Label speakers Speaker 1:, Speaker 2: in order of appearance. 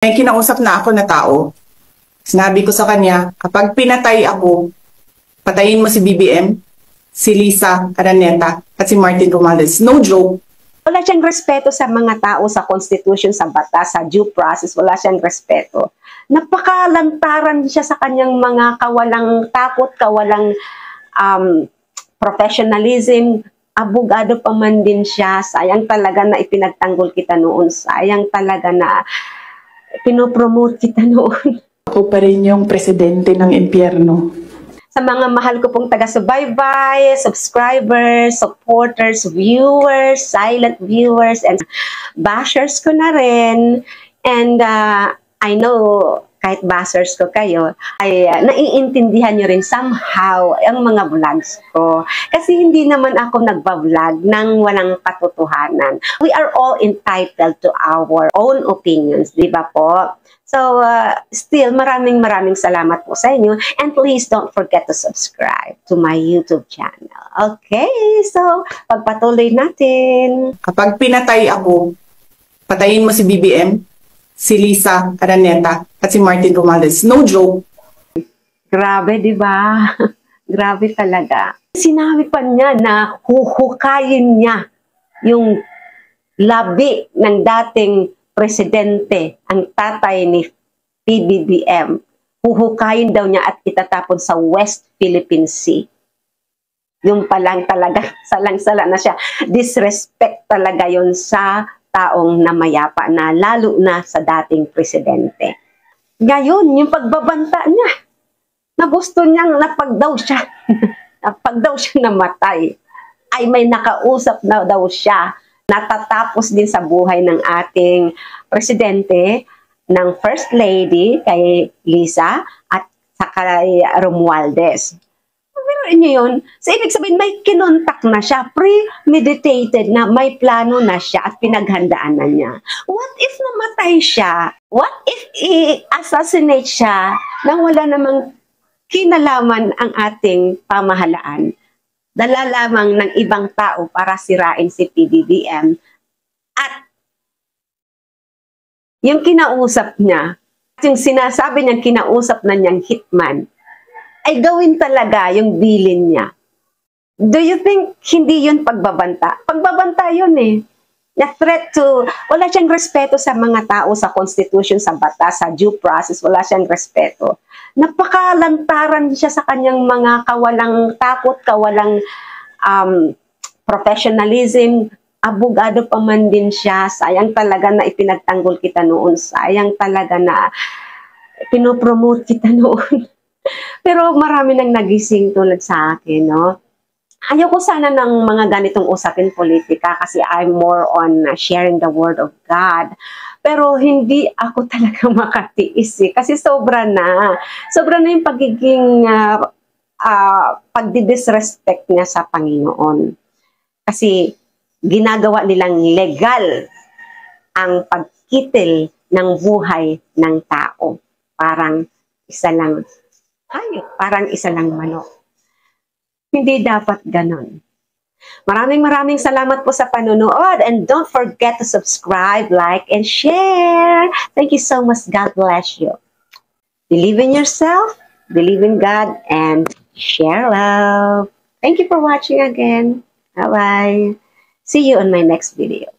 Speaker 1: May kinausap na ako na tao. Sinabi ko sa kanya, kapag pinatay ako, patayin mo si BBM, si Lisa Araneta, at si Martin Romualdez. No joke.
Speaker 2: Wala siyang respeto sa mga tao, sa constitution, sa batas, sa due process. Wala siyang respeto. Napakalantaran siya sa kanyang mga kawalang takot, kawalang professionalism. Abogado pa man din siya. Sayang talaga na ipinagtanggol kita noon. Sayang talaga na pinopromote kita noon.
Speaker 1: Ako pa rin yung presidente ng impyerno.
Speaker 2: Sa mga mahal ko pong taga-subaybay, subscribers, supporters, viewers, silent viewers, and bashers ko na rin. And I know, kahit bashers ko kayo, ay naiintindihan nyo rin somehow ang mga vlogs ko. Kasi hindi naman ako nagbablog nang walang katotohanan. We are all entitled to our own opinions, di ba po? So, still, maraming salamat po sa inyo. And please don't forget to subscribe to my YouTube channel. Okay, so, pagpatuloy natin.
Speaker 1: Kapag pinatay ako, patayin mo si BBM, si Lisa Araneta, at si Martin Romualdez. No joke.
Speaker 2: Grabe, di ba? Grabe talaga. Sinabi pa niya na huhukayin niya yung labi ng dating presidente, ang tatay ni PBBM. Huhukayin daw niya at itatapon sa West Philippine Sea. Yung palang talaga, salang-sala na siya. Disrespect talaga yon sa taong namayapa na, lalo na sa dating presidente. Ngayon, yung pagbabanta niya, na gusto niyang napag daw siya namatay, ay may nakausap na daw siya. Natatapos din sa buhay ng ating presidente, ng First Lady, kay Lisa, at sa kay Romualdez. Pero inyo yun, so ibig sabihin may kinontak na siya, premeditated na, may plano na siya at pinaghandaan na niya. What if namatay siya? What if i-assassinate siya nang wala namang kinalaman ang ating pamahalaan? Dala lamang ng ibang tao para sirain si PBBM, at yung kinausap niya, yung sinasabi niyang kinausap na niyang hitman, ay gawin talaga yung bilin niya. Do you think hindi yun pagbabanta? Pagbabanta yun eh. Na threat to, wala siyang respeto sa mga tao, sa constitution, sa batas, sa due process, wala siyang respeto. Napakalantaran siya sa kanyang mga kawalang takot, kawalang professionalism. Abogado pa man din siya. Sayang talaga na ipinagtanggol kita noon. Sayang talaga na pinopromote kita noon. Pero marami nang nagising tulad sa akin, no? Ayoko sana ng mga ganitong usapin politika kasi I'm more on sharing the word of God. Pero hindi ako talaga makatiis eh. Kasi sobra na. Sobra na yung pagiging pagdidisrespect niya sa Panginoon. Kasi ginagawa nilang legal ang pagkitil ng buhay ng tao. Parang isa lang hayop, parang isa lang manok. Hindi dapat ganon. Maraming salamat po sa panonood, and don't forget to subscribe, like, and share. Thank you so much. God bless you. Believe in yourself, believe in God, and share love. Thank you for watching again. Bye-bye. See you on my next video.